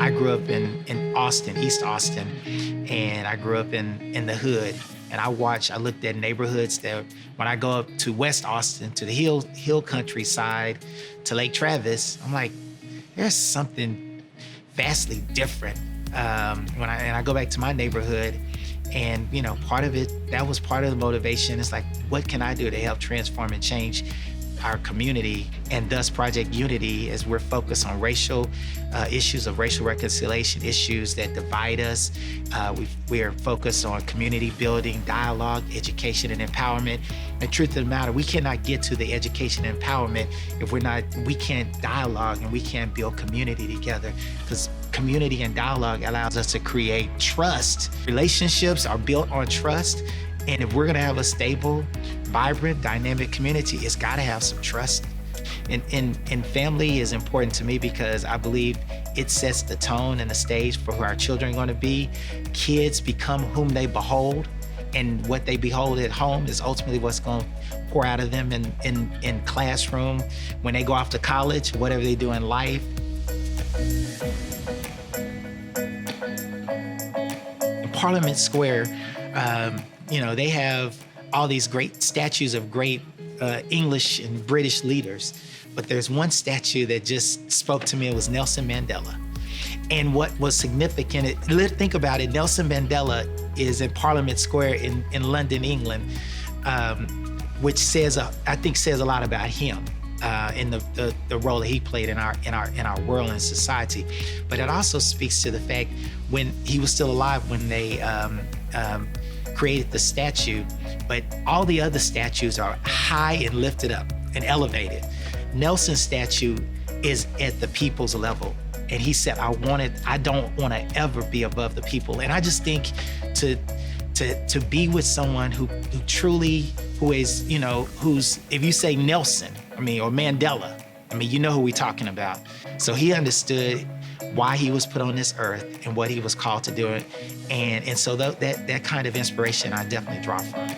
I grew up in Austin, East Austin, and I grew up in the hood. And I looked at neighborhoods that when I go up to West Austin, to the hill countryside, to Lake Travis, I'm like, there's something vastly different. When I go back to my neighborhood, and part of it, that was part of the motivation. It's like, what can I do to help transform and change our community? And thus Project Unity, as we're focused on racial issues of racial reconciliation, issues that divide us. We are focused on community building, dialogue, education, and empowerment. The truth of the matter, we cannot get to the education and empowerment if we can't dialogue and we can't build community together, because community and dialogue allows us to create trust. Relationships are built on trust. And if we're gonna have a stable, vibrant, dynamic community, it's gotta have some trust. And family is important to me because I believe it sets the tone and the stage for who our children are gonna be. Kids become whom they behold, and what they behold at home is ultimately what's gonna pour out of them in classroom, when they go off to college, whatever they do in life. In Parliament Square, they have all these great statues of great English and British leaders, but there's one statue that just spoke to me. It was Nelson Mandela. And what was significant, think about it, Nelson Mandela is in Parliament Square in London, England, which I think says a lot about him. In the role that he played in our world and society. But it also speaks to the fact when he was still alive, when they created the statue, but all the other statues are high and lifted up and elevated. Nelson's statue is at the people's level. And he said, I don't want to ever be above the people. And I just think to be with someone who is, who's, if you say Nelson, or Mandela, you know who we're talking about. So he understood why he was put on this earth and what he was called to do. And so that kind of inspiration I definitely draw from.